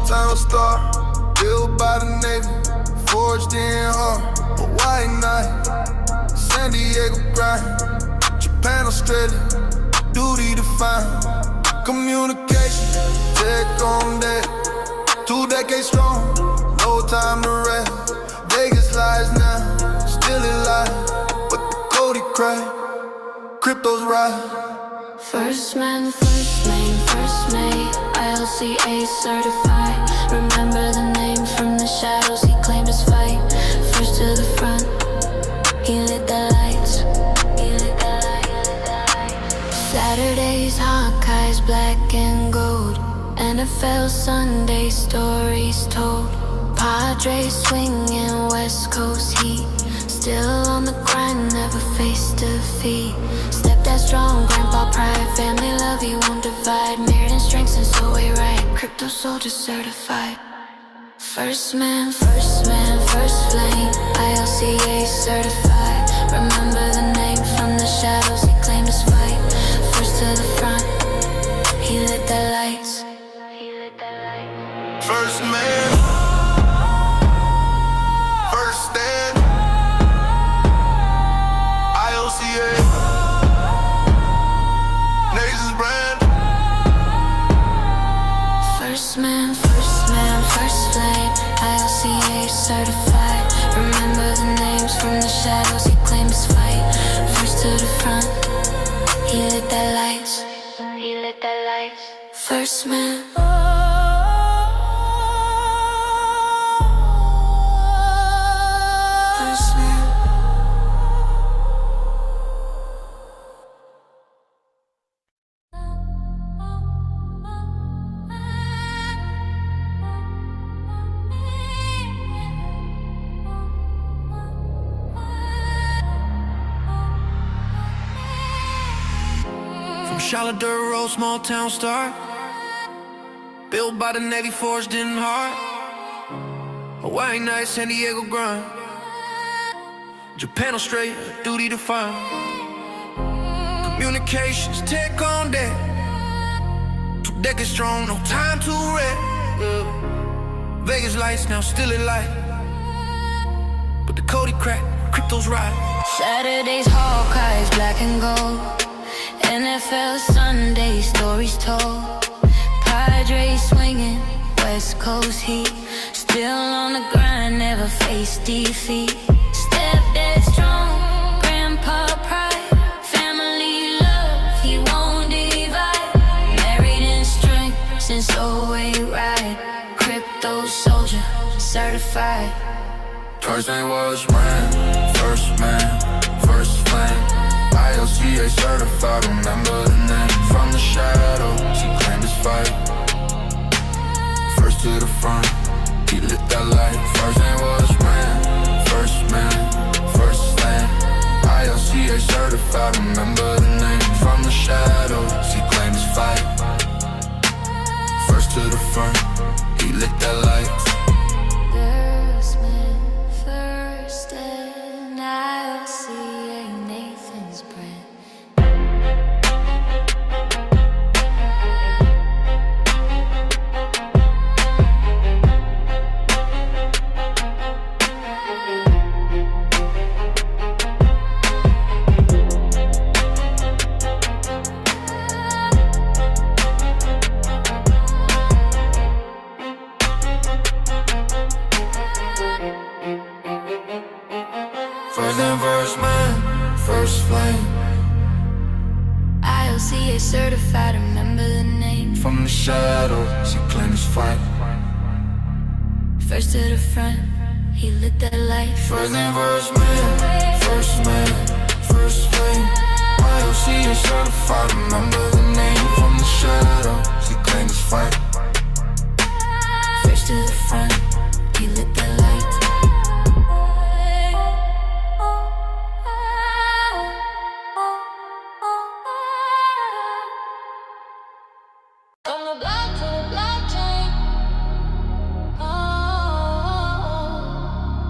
Small-town star, built by the Navy, forged in heart, Hawaii night, San Diego grind, Japan, Australia, duty defined. Communication, tech on deck, 2 decades strong, no time to rest. Vegas lies now, still alive, but the Cody crack, cryptos rise. First man, first lane, first mate, ILCA certified. Remember the name from the shadows, he claimed his fight. First to the front, he lit the lights. Saturdays, Hawkeyes, black and gold. NFL Sunday, stories told. Padres swinging, West Coast heat. Still on the grind, never face defeat. Stepdad strong, grandpa pride, family love, he won't divide. Married in strengths and so we right, crypto soldier certified. First man, first flame, ILCA certified. Remember the name from the shadows, he claimed his fight. First to the front, he lit the lights. First man, first stand, ILCA, Nation's brand. First man, first flame, ILCA certified. Remember the names from the shadows, he claimed his fight. First to the front, he lit the lights. First man. Charlotte dirt road, small town star, built by the Navy, forged in heart. Hawaii night, San Diego grind, Japan, Australia, duty defined. Communications, tech on deck, 2 decades strong, no time to rest. Vegas lights now still alight, but the Cody crack, cryptos ride. Saturdays, Hawkeyes, black and gold. NFL Sunday, stories told. Padres swinging, West Coast heat. Still on the grind, never face defeat. Stepdad strong, grandpa pride, family love, he won't divide. Married in strength since 08 ride. Crypto soldier certified. First name was Brandon, first man, first flame, ILCA certified. Remember the name from the shadows, he claimed his fight. First to the front, he lit that light. First name was Brandon, first man, first flame, ILCA certified. Remember the name from the shadows, he claimed his fight. First to the front, he lit that light. First man, first and ILCA, Nathan's brand. First and first man, first flame, ILCA certified, remember the name. from the shadows, he claimed his fight. First to the front, he lit that light. First and first man, first flame, ILCA certified. Remember the name from the shadows, he claimed his fight. First to the front, he lit that light. From the block to the blockchain.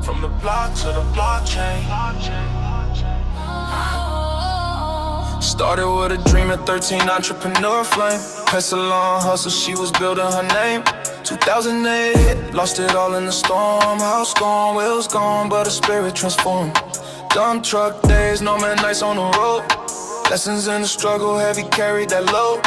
From the block to the blockchain. Started with a dream at 13, entrepreneur flame. Pestle on hustle, she was building her name. 2008 hit, lost it all in the storm. House gone, wheels gone, but a spirit transformed. Dump truck days, no man nights on the road. Lessons in the struggle, heavy carried that load.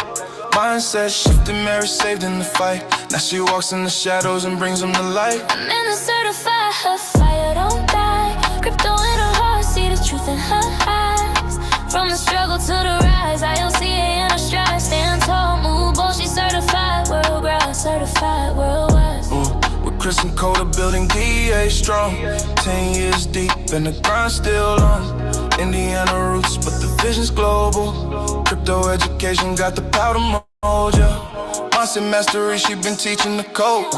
Mindset shifted, marriage saved in the fight. Now she walks in the shadows and brings them to light. I'm in a certified her fire don't die. Crypto in her heart, see the truth in her eyes. From the struggle to the rise, ILCA in her stride. Stand tall, move bold, she certified worldwide, certified worldwide. With Chris and Coda building DA strong. 10 years deep and the grind still on. Indiana roots, but the vision's global. Crypto education got the power to mold ya. Mindset mastery, she been teaching the code.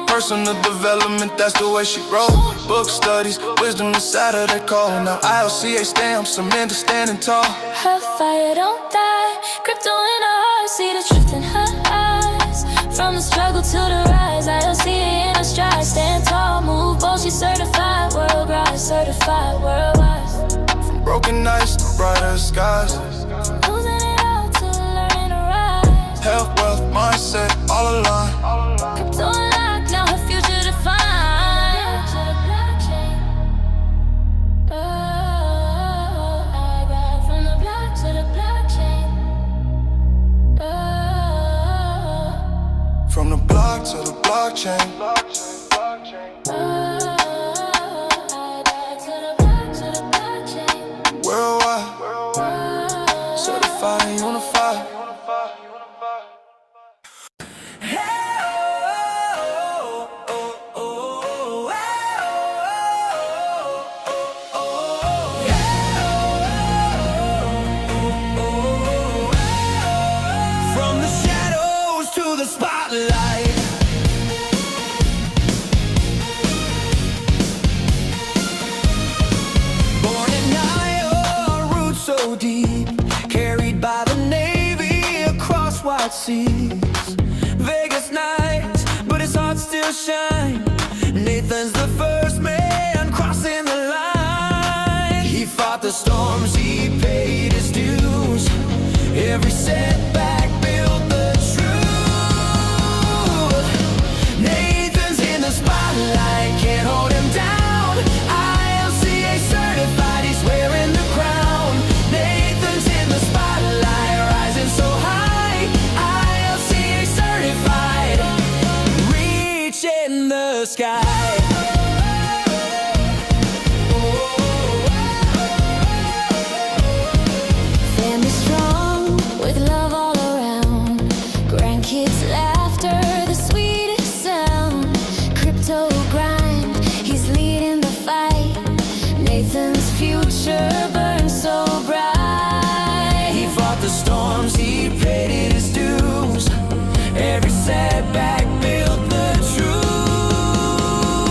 Personal development, that's the way she roll. Book studies, wisdom inside of that call. Now ILCA stamps, some men standing tall. Her fire don't die. Crypto in her heart, see the truth in her eyes. From the struggle to the rise, ILCA in her stride. Stand tall, move bold, she's certified worldwide, certified worldwide. From broken nights to brighter skies. Losing it all to learning to rise. Health, wealth, mindset, all aligned. Crypto unlocked, now her future defined. To the blockchain. Oh, I ride from the block to the blockchain. Oh, From the block to the blockchain. oh, I ride to the block to the blockchain. Worldwide, Oh, certified and unified. From the shadows to the spotlight. Born in Iowa, roots so deep, carried by the Navy across wide seas. Vegas nights, but his heart still shines. Nathan's the first man crossing the line. He fought the storms, he paid his dues. Every setback built the truth. Nathan's in the spotlight, can't hold him down. ILCA certified, he's wearing the crown. Nathan's in the spotlight, rising so high. ILCA certified, reaching the sky. family strong with love all around. Grandkids laughter, the sweetest sound. Crypto grind, he's leading the fight. Nathan's future burns so bright. He fought the storms, he paid his dues. Every setback built the truth.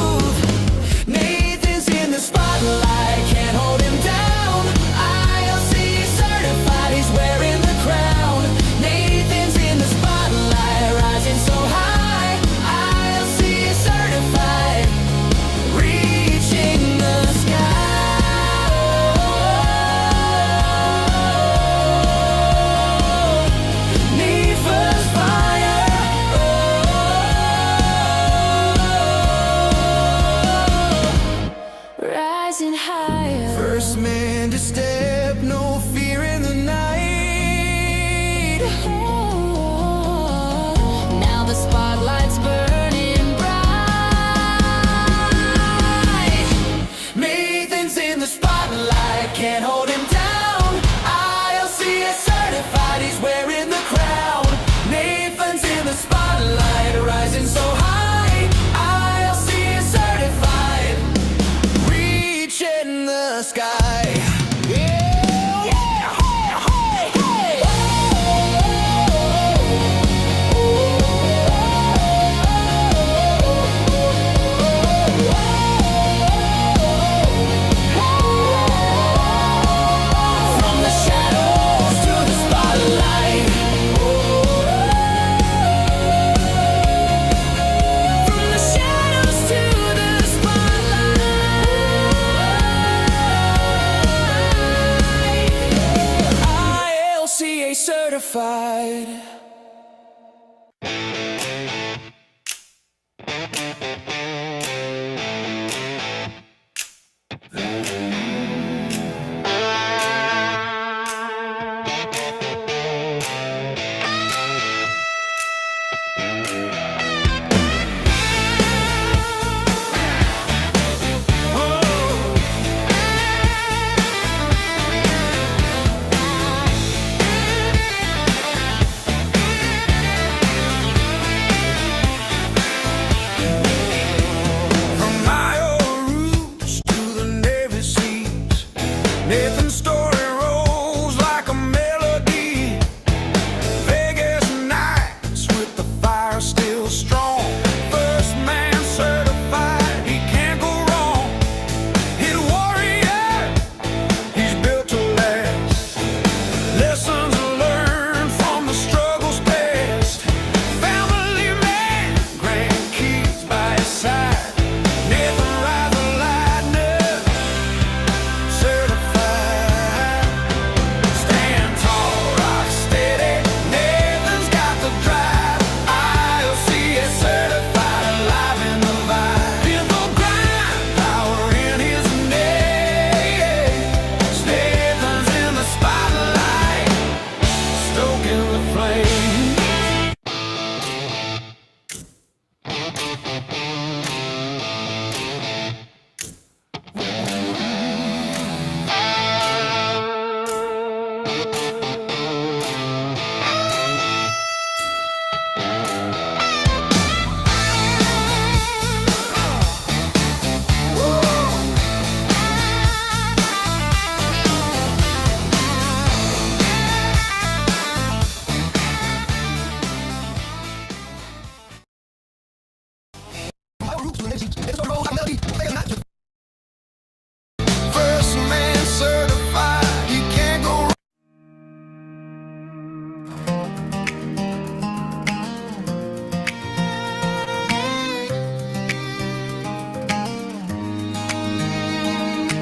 First man certified, you can't go wrong.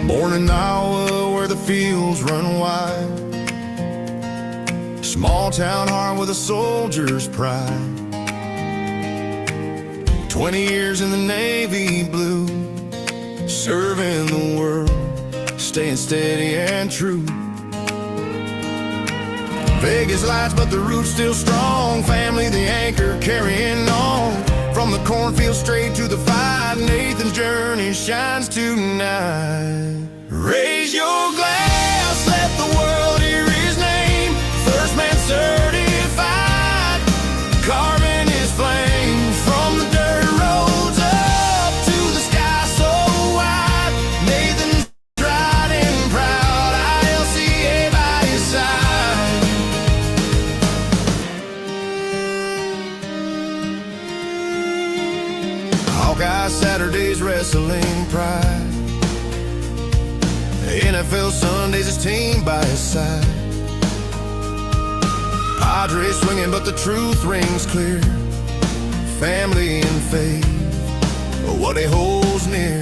Born in Iowa where the fields run wide, small town heart with a soldier's pride. 20 years in the Navy blue, serving the world, staying steady and true. Vegas lights, but the roots still strong. Family, the anchor, carrying on. From the cornfield straight to the fight, Nathan's journey shines tonight. Raise your glass, let the world hear his name. First man certified, carving his flame. From the dirt roads up to the sky so wide, Nathan's riding proud, ILCA by his side. Hawkeye Saturdays, wrestling pride. NFL Sundays, his team by his side. Padres swinging, but the truth rings clear. Family and faith, what he holds near.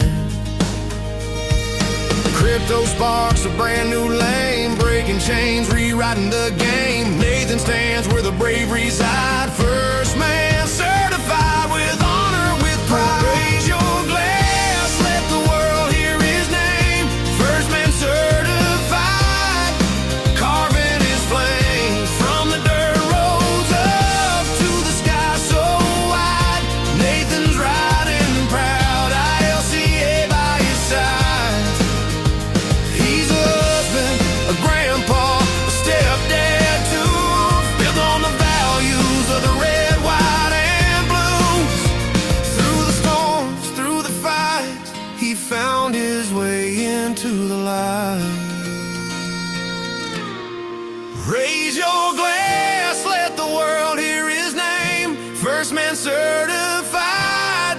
Crypto sparks a brand new lane, breaking chains, rewriting the game. Nathan stands where the brave reside. First man certified with honor, with pride. Raise your glass, let the world hear his name. First man certified, carving his flame. From the dirt roads up to the sky so wide, Nathan's riding proud, ILCA by his side. He's a husband, a grandpa, a stepdad too, built on the values of the red, white, and blues. Through the storms, through the fights, he found his way into the light. Raise your glass, let the world hear his name. First man certified,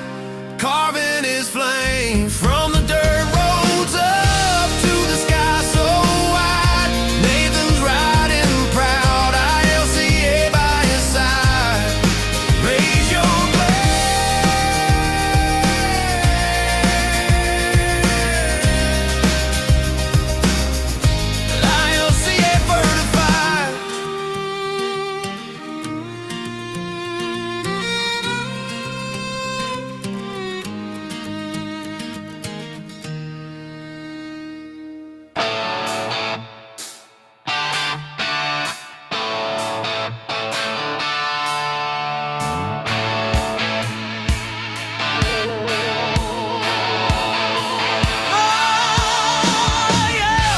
carving his flame. From the dirt roads up to the sky so wide, Nathan's riding proud, ILCA by his side. Raise your ILCA certified. Oh, yeah.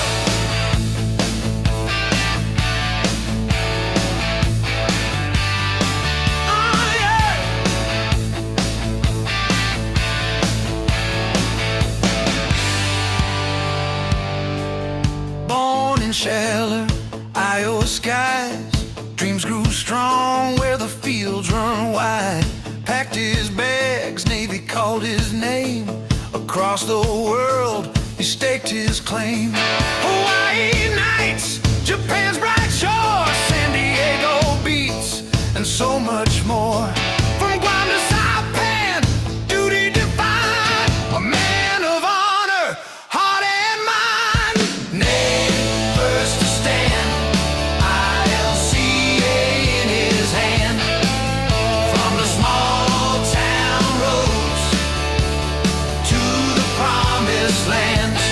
Oh, yeah. Born in shallow Iowa skies, dreams grew strong where the fields run wide. Packed his bags, Navy called his name. Across the world, he staked his claim. Hawaii nights, Japan's bright shore, San Diego beats, and so much more. From Guam to Saipan, duty defined, a man of honor, heart and mind. Name first to stand, ILCA in his hand. From the small town roads to the promised lands,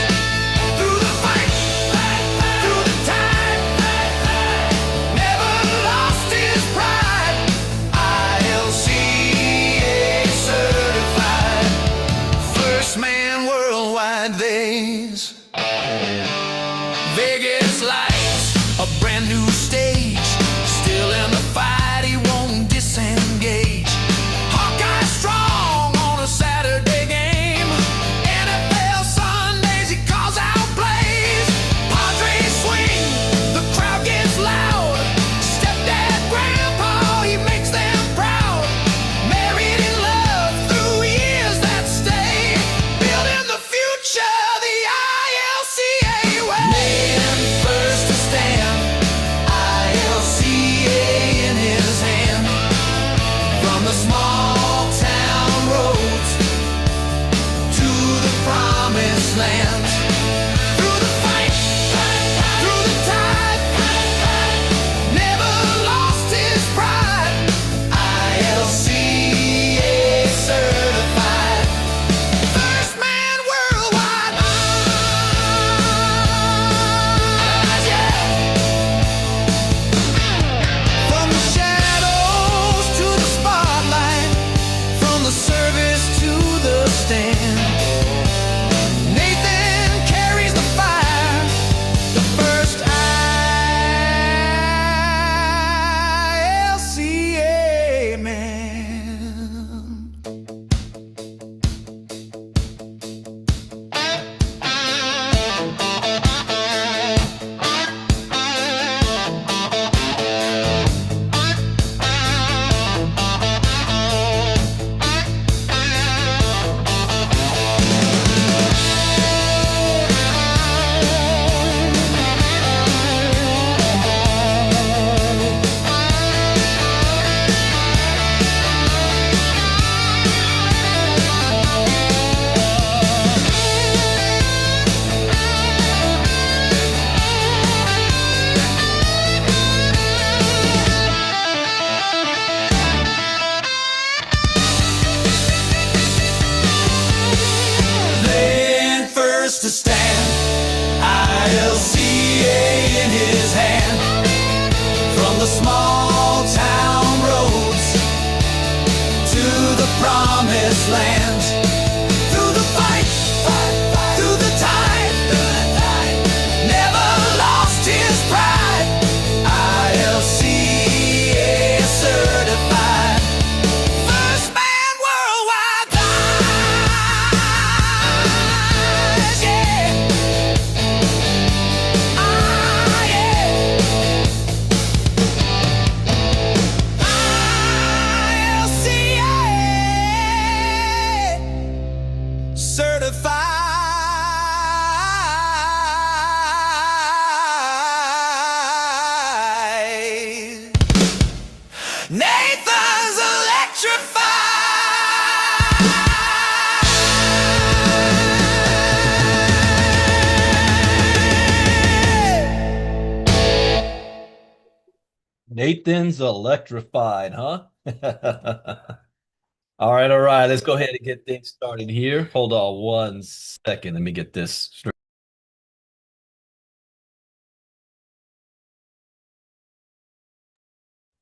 through the fight, stand. Nathan carries the fire, the first ILCA man. Then first to stand, ILCA in his hand. From the small town roads to the promised land. Through the fight, through the tide, never lost his pride. ILCA certified, first man worldwide. Rise, yeah. ILCA certified. Nathan's electrified. Nathan's electrified, huh? All right, all right. Let's go ahead and get things started here. Hold on one second. Let me get this straight.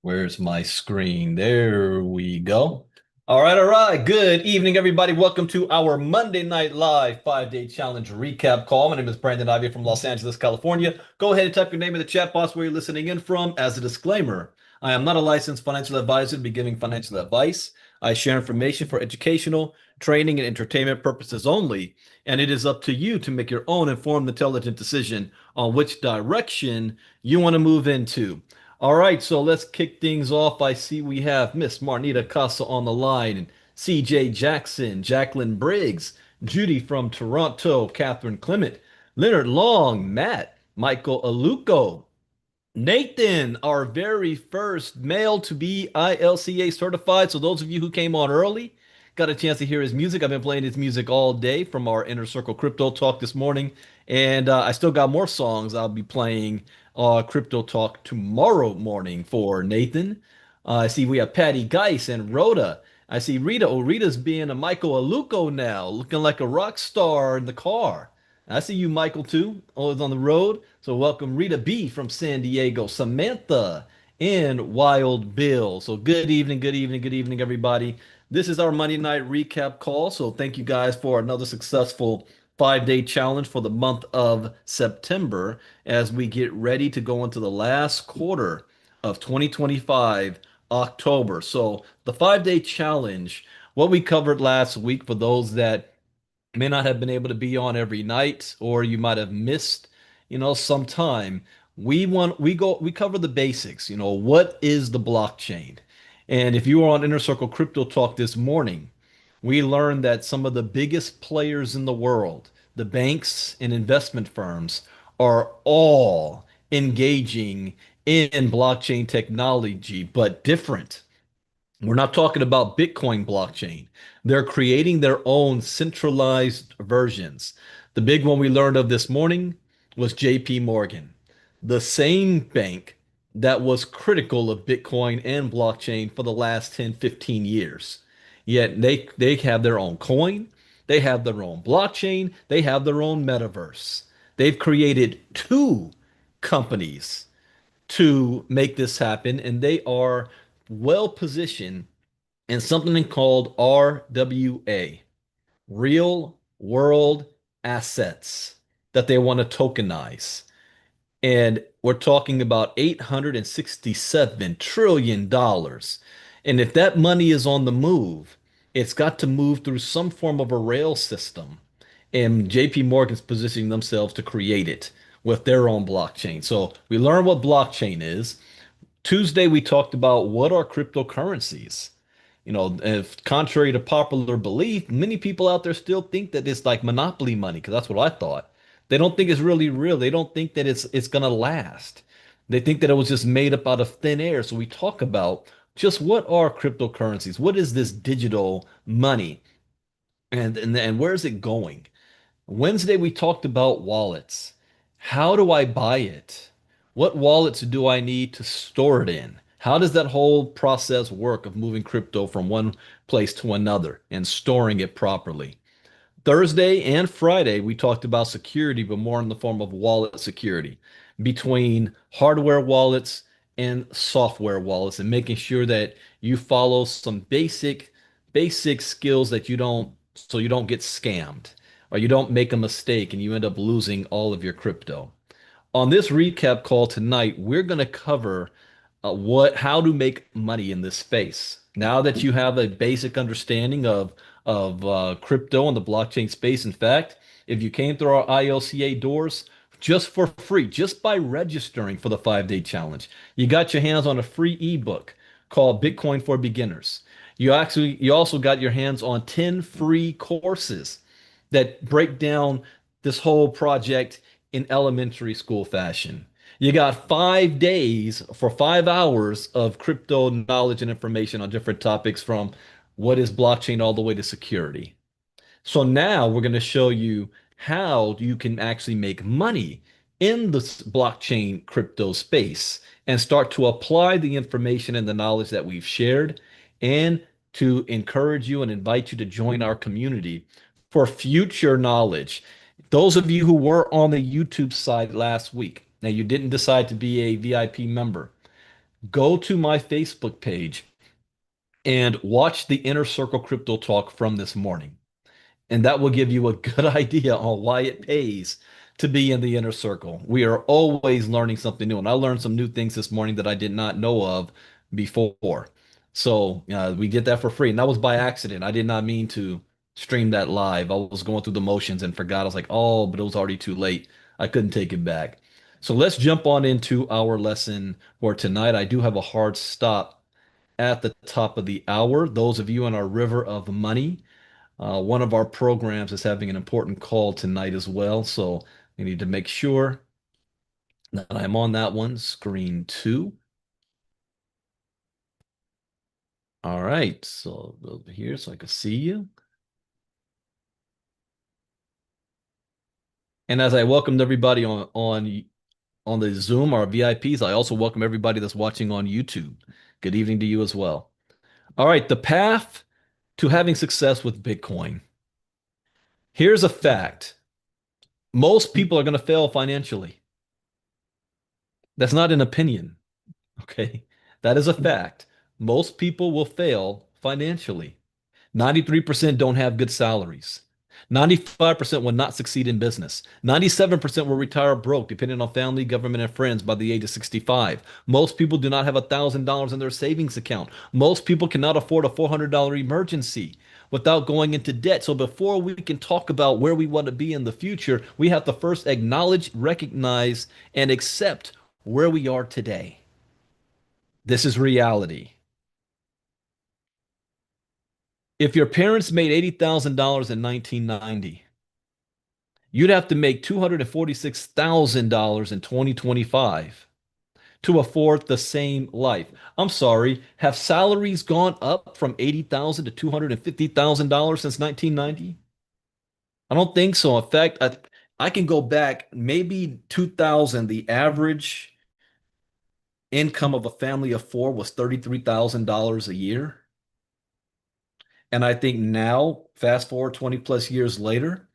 Where's my screen? There we go. All right, all right. Good evening, everybody. Welcome to our Monday Night Live 5-day challenge recap call. My name is Brandon Ivey from Los Angeles, California. Go ahead and type your name in the chat box where you're listening in from. As a disclaimer, I am not a licensed financial advisor to be giving financial advice. I share information for educational, training, and entertainment purposes only, and it is up to you to make your own informed, intelligent decision on which direction you want to move into. All right, so let's kick things off. I see we have Miss Marnita Casa on the line, and CJ Jackson, Jacqueline Briggs, Judy from Toronto, Catherine Clement, Leonard Long, Matt, Michael Aluko, Nathan, our very first male to be ILCA certified. So those of you who came on early got a chance to hear his music. I've been playing his music all day from our Inner Circle Crypto Talk this morning. And I still got more songs I'll be playing Crypto Talk tomorrow morning for Nathan. I see we have Patty Geis and Rhoda. I see Rita. Oh, Rita's being a Michael Aluko now, looking like a rock star in the car. I see you, Michael, too, always on the road. So welcome Rita B from San Diego, Samantha, and Wild Bill. So good evening, good evening, good evening, everybody. This is our Monday night recap call. So thank you guys for another successful 5-day challenge for the month of September as we get ready to go into the last quarter of 2025, October. So the 5-day challenge, what we covered last week for those that may not have been able to be on every night, or you might have missed, some time. We cover the basics. What is the blockchain? And if you were on Inner Circle Crypto Talk this morning, we learned that some of the biggest players in the world, the banks and investment firms, are all engaging in blockchain technology, but different. We're not talking about Bitcoin blockchain. They're creating their own centralized versions. The big one we learned of this morning was JP Morgan, the same bank that was critical of Bitcoin and blockchain for the last 10, 15 years. Yet they have their own coin, they have their own blockchain, they have their own metaverse. They've created two companies to make this happen, and they are well positioned in something called RWA. real world assets that they want to tokenize. And we're talking about $867 trillion. And if that money is on the move, it's got to move through some form of a rail system. And JP Morgan's positioning themselves to create it with their own blockchain. So we learned what blockchain is. Tuesday, we talked about what are cryptocurrencies. If contrary to popular belief, many people out there still think that it's like monopoly money, because that's what I thought. They don't think it's really real. They don't think that it's gonna last. They think that it was just made up out of thin air. So we talk about just what are cryptocurrencies? What is this digital money? And where is it going? Wednesday, we talked about wallets. How do I buy it? What wallets do I need to store it in? How does that whole process work of moving crypto from one place to another and storing it properly? Thursday and Friday, we talked about security, but more in the form of wallet security between hardware wallets and software wallets, and making sure that you follow some basic skills that you don't get scammed or you don't make a mistake and you end up losing all of your crypto. On this recap call tonight, we're going to cover how to make money in this space. Now that you have a basic understanding of crypto and the blockchain space, in fact, if you came through our ILCA doors just for free, just by registering for the 5-day challenge, you got your hands on a free ebook called Bitcoin for Beginners. You also got your hands on 10 free courses that break down this whole project in elementary school fashion. You got 5 days for 5 hours of crypto knowledge and information on different topics from what is blockchain all the way to security. So now we're going to show you how you can actually make money in the blockchain crypto space and start to apply the information and the knowledge that we've shared, and to encourage you and invite you to join our community for future knowledge. Those of you who were on the YouTube side last week, now you didn't decide to be a VIP member, go to my Facebook page and watch the Inner Circle Crypto Talk from this morning. And that will give you a good idea on why it pays to be in the inner circle. We are always learning something new. And I learned some new things this morning that I did not know of before. So we get that for free. And that was by accident. I did not mean to stream that live. I was going through the motions and forgot. I was like, oh, but it was already too late. I couldn't take it back. So let's jump on into our lesson for tonight. I do have a hard stop at the top of the hour. Those of you on our River of Money, one of our programs is having an important call tonight as well. So we need to make sure that I'm on that one, screen 2. All right, so over here so I can see you. And as I welcomed everybody on the Zoom, our VIPs, I also welcome everybody that's watching on YouTube. Good evening to you as well. All right, the path to having success with Bitcoin. Here's a fact. Most people are going to fail financially. That's not an opinion, okay? That is a fact. Most people will fail financially. 93% don't have good salaries. 95% will not succeed in business. 97% will retire broke, depending on family, government, and friends by the age of 65. Most people do not have $1,000 in their savings account. Most people cannot afford a $400 emergency without going into debt. So before we can talk about where we want to be in the future, we have to first acknowledge, recognize, and accept where we are today. This is reality. If your parents made $80,000 in 1990, you'd have to make $246,000 in 2025 to afford the same life. I'm sorry, have salaries gone up from $80,000 to $250,000 since 1990? I don't think so. In fact, I can go back maybe 2000, the average income of a family of 4 was $33,000 a year. And I think now, fast forward 20 plus years later,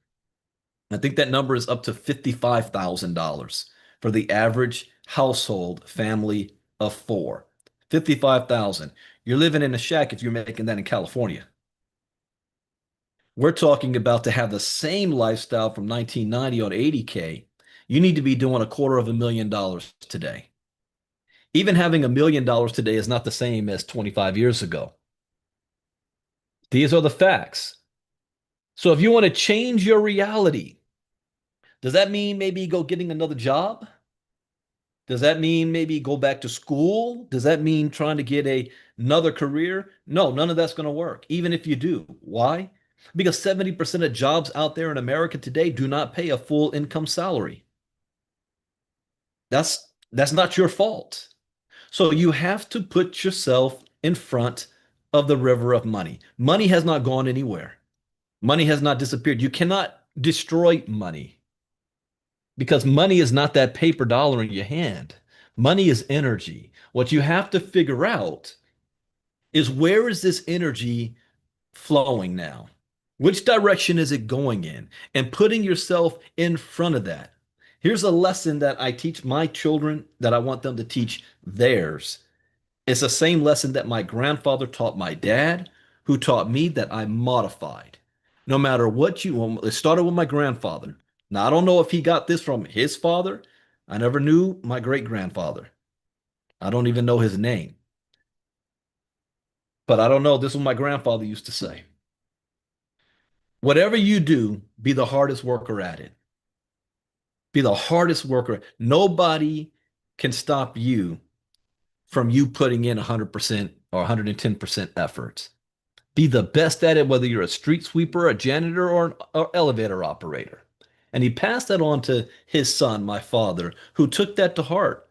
I think that number is up to $55,000 for the average household family of 4. 55,000. You're living in a shack if you're making that in California. We're talking about to have the same lifestyle from 1990 on 80K. You need to be doing $250,000 today. Even having $1 million today is not the same as 25 years ago. These are the facts. So if you want to change your reality, does that mean maybe go getting another job? Does that mean maybe go back to school? Does that mean trying to get another career? No, none of that's going to work, even if you do. Why? Because 70% of jobs out there in America today do not pay a full income salary. That's not your fault. So you have to put yourself in front of the river of money. Money has not gone anywhere. Money has not disappeared. You cannot destroy money because money is not that paper dollar in your hand. Money is energy. What you have to figure out is where is this energy flowing now? Which direction is it going in? And putting yourself in front of that. Here's a lesson that I teach my children that I want them to teach theirs. It's the same lesson that my grandfather taught my dad, who taught me that I modified. No matter what you want, it started with my grandfather. Now, I don't know if he got this from his father. I never knew my great grandfather. I don't even know his name. But I don't know. This is what my grandfather used to say. Whatever you do, be the hardest worker at it. Be the hardest worker. Nobody can stop you from you putting in 100% or 110% effort. Be the best at it, whether you're a street sweeper, a janitor, or an elevator operator. And he passed that on to his son, my father, who took that to heart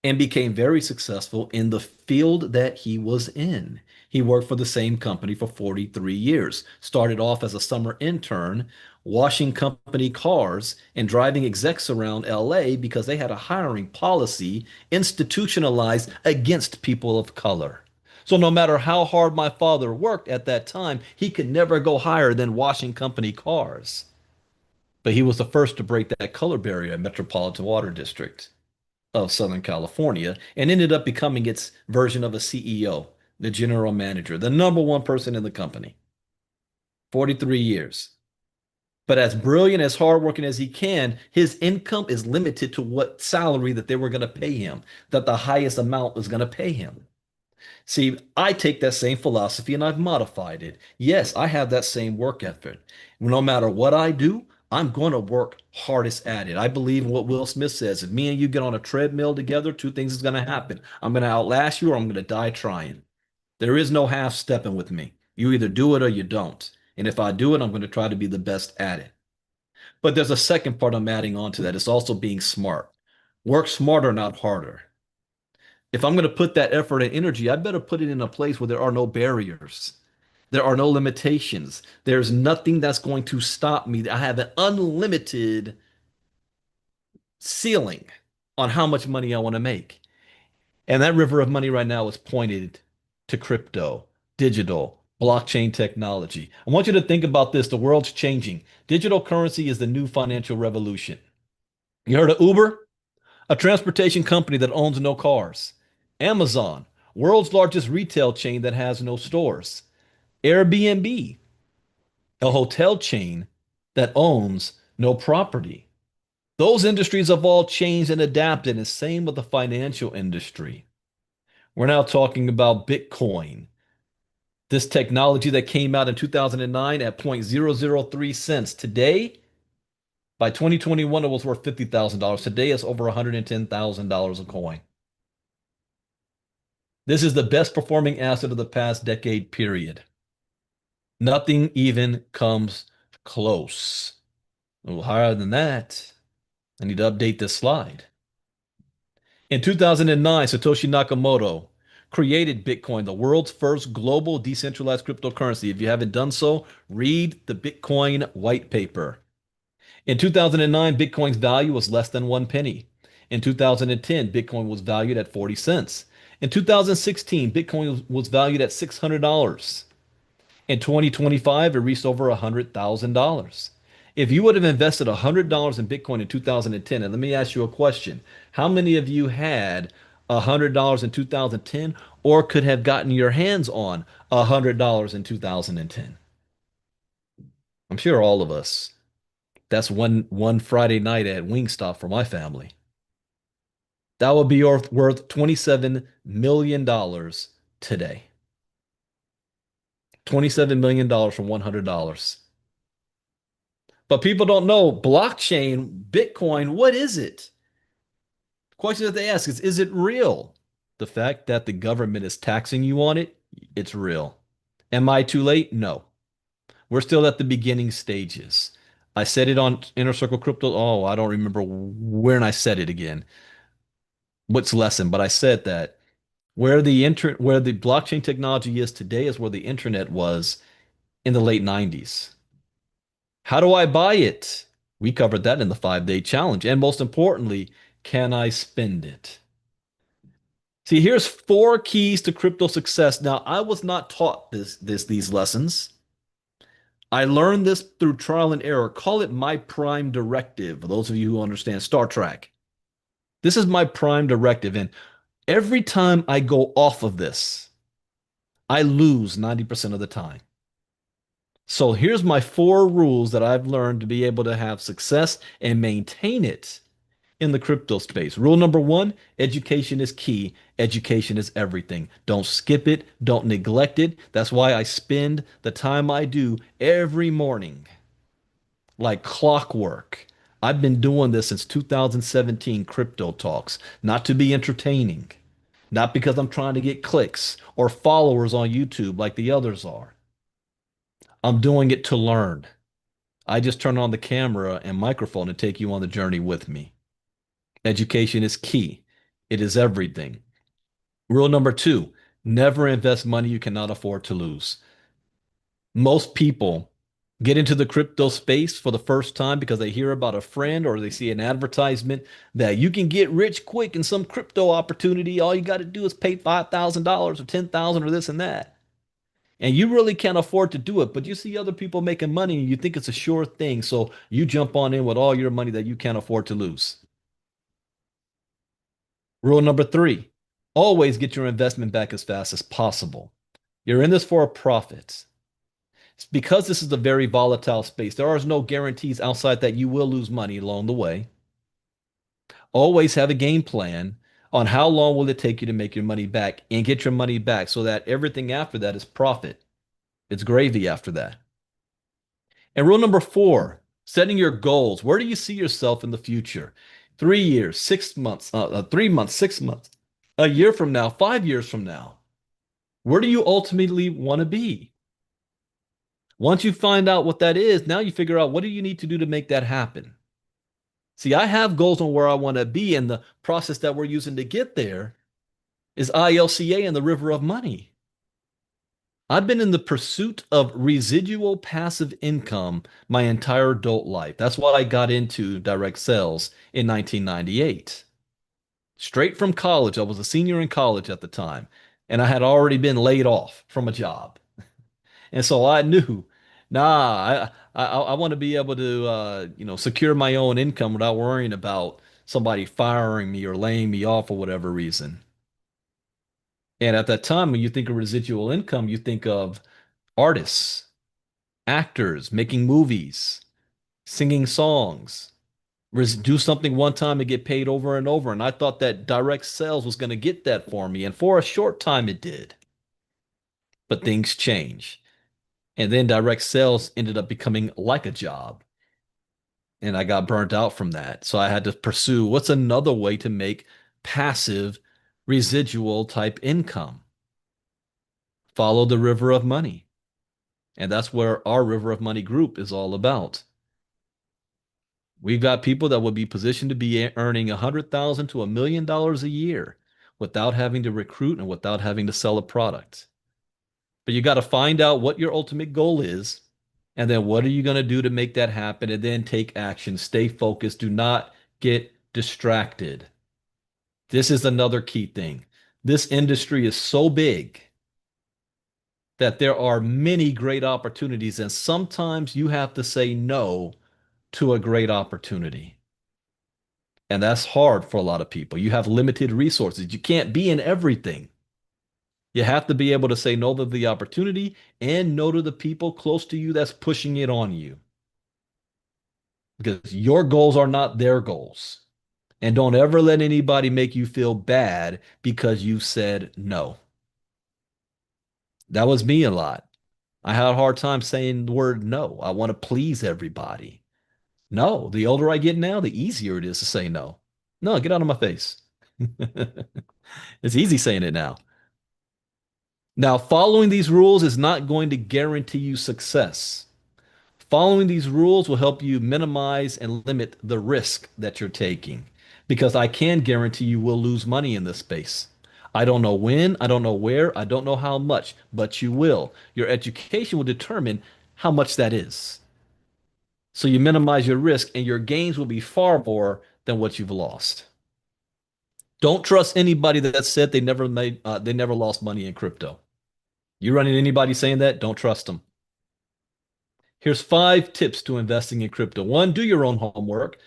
and became very successful in the field that he was in. He worked for the same company for 43 years, started off as a summer intern, washing company cars and driving execs around LA because they had a hiring policy institutionalized against people of color. So no matter how hard my father worked at that time, he could never go higher than washing company cars. But he was the first to break that color barrier in Metropolitan Water District of Southern California and ended up becoming its version of a CEO, the general manager, the number one person in the company. 43 years. But as brilliant, as hardworking as he can, his income is limited to what salary that they were going to pay him, that the highest amount was going to pay him. See, I take that same philosophy and I've modified it. Yes, I have that same work ethic. No matter what I do, I'm going to work hardest at it. I believe in what Will Smith says. If me and you get on a treadmill together, two things is going to happen. I'm going to outlast you or I'm going to die trying. There is no half stepping with me. You either do it or you don't. And if I do it, I'm going to try to be the best at it. But there's a second part I'm adding on to that. It's also being smart. Work smarter, not harder. If I'm going to put that effort and energy, I better put it in a place where there are no barriers. There are no limitations. There's nothing that's going to stop me. I have an unlimited ceiling on how much money I want to make. And that river of money right now is pointed to crypto, digital, blockchain technology. I want you to think about this. The world's changing. Digital currency is the new financial revolution. You heard of Uber? A transportation company that owns no cars. Amazon, world's largest retail chain that has no stores. Airbnb, a hotel chain that owns no property. Those industries have all changed and adapted, and same with the financial industry. We're now talking about Bitcoin, this technology that came out in 2009 at 0.003 cents. Today, by 2021, it was worth $50,000. Today, it's over $110,000 a coin. This is the best performing asset of the past decade, period. Nothing even comes close. A little higher than that. I need to update this slide. In 2009, Satoshi Nakamoto created Bitcoin, the world's first global decentralized cryptocurrency. If you haven't done so, read the Bitcoin white paper. In 2009, Bitcoin's value was less than 1 penny. In 2010, Bitcoin was valued at 40 cents. In 2016, Bitcoin was valued at $600. In 2025, it reached over $100,000. If you would have invested $100 in Bitcoin in 2010, and let me ask you a question. How many of you had $100 in 2010 or could have gotten your hands on $100 in 2010? I'm sure all of us. That's one Friday night at Wingstop for my family. That would be worth $27 million today. $27 million from $100. But people don't know blockchain, Bitcoin, what is it? The question that they ask is it real? The fact that the government is taxing you on it, it's real. Am I too late? No. We're still at the beginning stages. I said it on Inner Circle Crypto. Oh, I don't remember when I said it again. What's lesson? But I said that where the blockchain technology is today is where the internet was in the late 90s. How do I buy it? We covered that in the 5-day challenge. And most importantly, can I spend it? See, here's 4 keys to crypto success. Now, I was not taught these lessons. I learned this through trial and error. Call it my prime directive, for those of you who understand Star Trek. This is my prime directive. And every time I go off of this, I lose 90% of the time. So here's my 4 rules that I've learned to be able to have success and maintain it in the crypto space. Rule number 1, education is key. Education is everything. Don't skip it. Don't neglect it. That's why I spend the time I do every morning like clockwork. I've been doing this since 2017, crypto talks, not to be entertaining, not because I'm trying to get clicks or followers on YouTube like the others are. I'm doing it to learn. I just turn on the camera and microphone and take you on the journey with me. Education is key. It is everything. Rule number 2, never invest money you cannot afford to lose. Most people get into the crypto space for the first time because they hear about a friend or they see an advertisement that you can get rich quick in some crypto opportunity. All you got to do is pay $5,000 or $10,000 or this and that. And you really can't afford to do it, but you see other people making money and you think it's a sure thing. So you jump on in with all your money that you can't afford to lose. Rule number 3, always get your investment back as fast as possible. You're in this for a profit. It's because this is a very volatile space. There are no guarantees outside that you will lose money along the way. Always have a game plan on how long will it take you to make your money back and get your money back so that everything after that is profit. It's gravy after that. And rule number 4, setting your goals. Where do you see yourself in the future? 3 years, 6 months, 3 months, 6 months, a year from now, 5 years from now. Where do you ultimately want to be? Once you find out what that is, now you figure out what do you need to do to make that happen. See, I have goals on where I want to be, and the process that we're using to get there is ILCA and the river of money. I've been in the pursuit of residual passive income my entire adult life. That's why I got into direct sales in 1998. Straight from college, I was a senior in college at the time, and I had already been laid off from a job. And so I knew, I want to be able to, secure my own income without worrying about somebody firing me or laying me off for whatever reason. And at that time, when you think of residual income, you think of artists, actors making movies, singing songs, do something one time and get paid over and over. And I thought that direct sales was going to get that for me. And for a short time, it did. But things change. And then direct sales ended up becoming like a job. And I got burnt out from that. So I had to pursue what's another way to make passive residual type income. Follow the river of money. And that's where our River of Money group is all about. We've got people that will be positioned to be earning $100,000 to $1 million a year without having to recruit and without having to sell a product. But you got to find out what your ultimate goal is, and then what are you going to do to make that happen, and then take action. Stay focused. Do not get distracted. This is another key thing. This industry is so big that there are many great opportunities, and sometimes you have to say no to a great opportunity. And that's hard for a lot of people. You have limited resources. You can't be in everything. You have to be able to say no to the opportunity and no to the people close to you that's pushing it on you. because your goals are not their goals. And don't ever let anybody make you feel bad because you said no. That was me a lot. I had a hard time saying the word no. I want to please everybody. No, the older I get now, the easier it is to say no. No, get out of my face. It's easy saying it now. Now, following these rules is not going to guarantee you success. Following these rules will help you minimize and limit the risk that you're taking because I can guarantee you will lose money in this space. I don't know when, I don't know where, I don't know how much, but you will. Your education will determine how much that is. So you minimize your risk and your gains will be far more than what you've lost. Don't trust anybody that said they never lost money in crypto. You run into anybody saying that, don't trust them. Here's 5 tips to investing in crypto. One, do your own homework.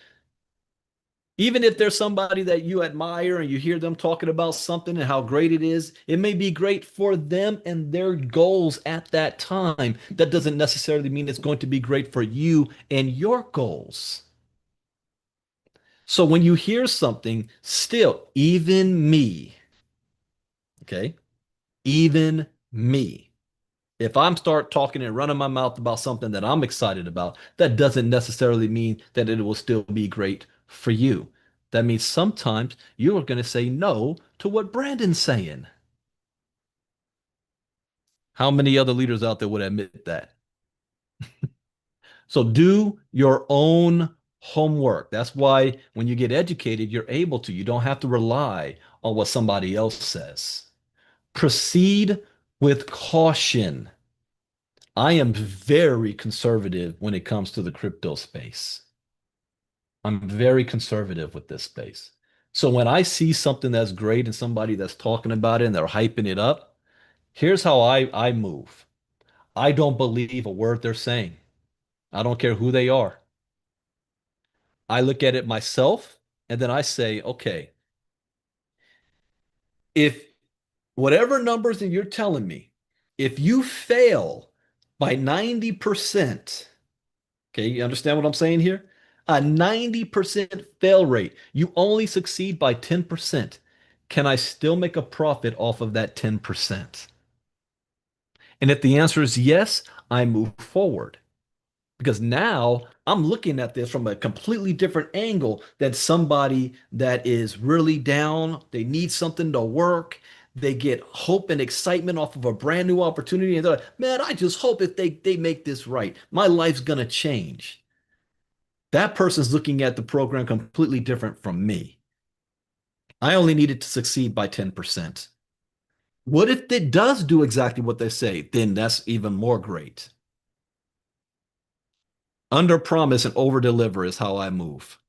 Even if there's somebody that you admire and you hear them talking about something and how great it is, it may be great for them and their goals at that time. That doesn't necessarily mean it's going to be great for you and your goals. So when you hear something, still, even me, okay, even me, if I'm start talking and running my mouth about something that I'm excited about, that doesn't necessarily mean that it will still be great for you. That means sometimes you are going to say no to what Brandon's saying. How many other leaders out there would admit that? So do your own homework. That's why when you get educated, you're able to. You don't have to rely on what somebody else says. Proceed with caution. I am very conservative when it comes to the crypto space. I'm very conservative with this space. So when I see something that's great and somebody that's talking about it and they're hyping it up, here's how I move. I don't believe a word they're saying. I don't care who they are. I look at it myself and then I say, okay, if whatever numbers that you're telling me, if you fail by 90%, okay, you understand what I'm saying here? A 90% fail rate. You only succeed by 10%. Can I still make a profit off of that 10%? And if the answer is yes, I move forward. Because now I'm looking at this from a completely different angle than somebody that is really down. They need something to work. They get hope and excitement off of a brand new opportunity. And they're like, man, I just hope if they make this right, my life's going to change. That person's looking at the program completely different from me. I only needed to succeed by 10%. What if it does do exactly what they say? Then that's even more great. Under promise and over deliver is how I move.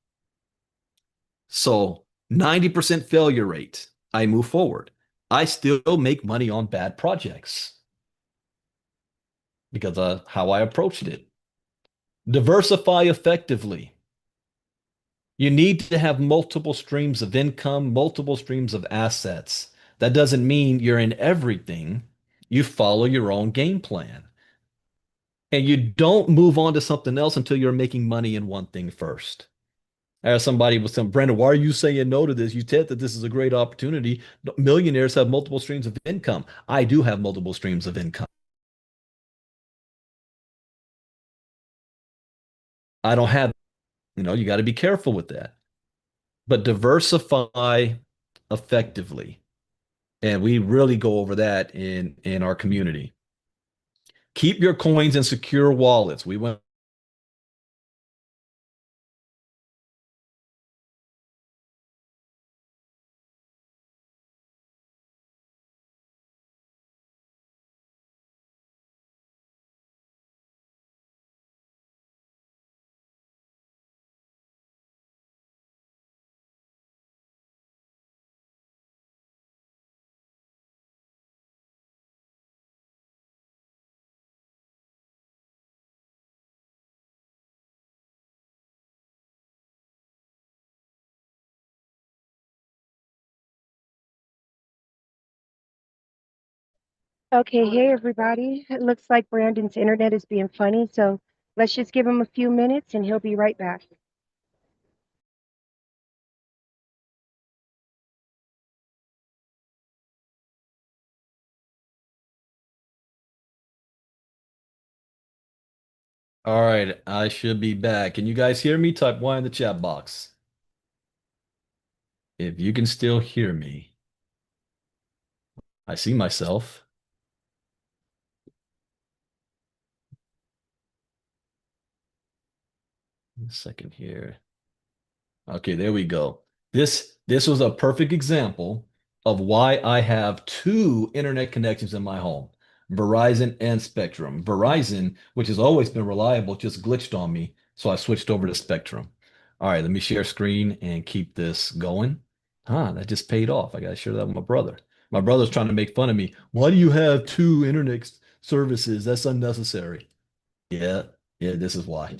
So 90% failure rate, I move forward. I still make money on bad projects because of how I approached it. Diversify effectively. You need to have multiple streams of income, multiple streams of assets. That doesn't mean you're in everything. You follow your own game plan. And you don't move on to something else until you're making money in one thing first. As somebody was saying, Brandon, why are you saying no to this? You said that this is a great opportunity. Millionaires have multiple streams of income. I do have multiple streams of income. I don't have, you got to be careful with that. But diversify effectively. And we really go over that in our community. Keep your coins in secure wallets. We went Okay, hey everybody. It looks like Brandon's internet is being funny, so Let's just give him a few minutes and he'll be right back. All right, I should be back. Can you guys hear me? Type Y in the chat box. If you can still hear me, I see myself. A second here. Okay, there we go. This was a perfect example of why I have two internet connections in my home, Verizon and Spectrum. Verizon, which has always been reliable, just glitched on me, so I switched over to Spectrum. All right, let me share screen and keep this going. That just paid off. I gotta share that with my brother. My brother's trying to make fun of me. Why do you have two internet services? That's unnecessary. Yeah, yeah, this is why.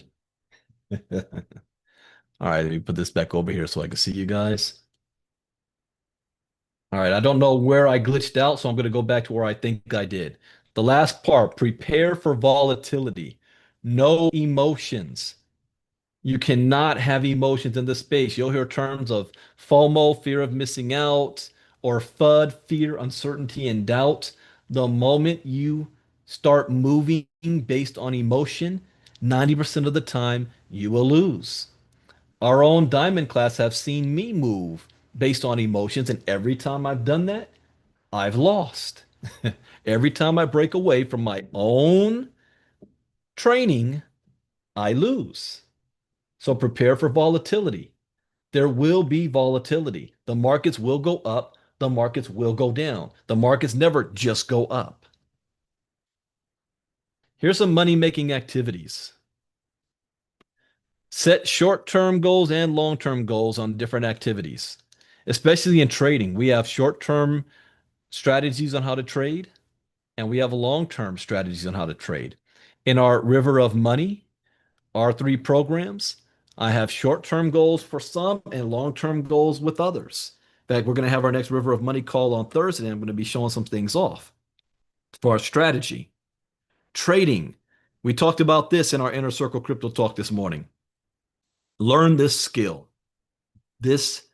All right, let me put this back over here so I can see you guys. All right, I don't know where I glitched out, so I'm going to go back to where I think I did. The last part, prepare for volatility. No emotions. You cannot have emotions in this space. You'll hear terms of FOMO, fear of missing out, or FUD, fear, uncertainty, and doubt. The moment you start moving based on emotion, 90% of the time, you will lose. Our own diamond class have seen me move based on emotions, and every time I've done that, I've lost. Every time I break away from my own training, I lose. So prepare for volatility. There will be volatility. The markets will go up, the markets will go down. The markets never just go up. Here's some money-making activities. Set short-term goals and long-term goals on different activities. Especially in trading, we have short-term strategies on how to trade, and we have long-term strategies on how to trade. In our River of Money, our three programs, I have short-term goals for some and long-term goals with others. In fact, we're going to have our next River of Money call on Thursday, and I'm going to be showing some things off for our strategy. Trading. We talked about this in our Inner Circle Crypto Talk this morning. Learn this skill. This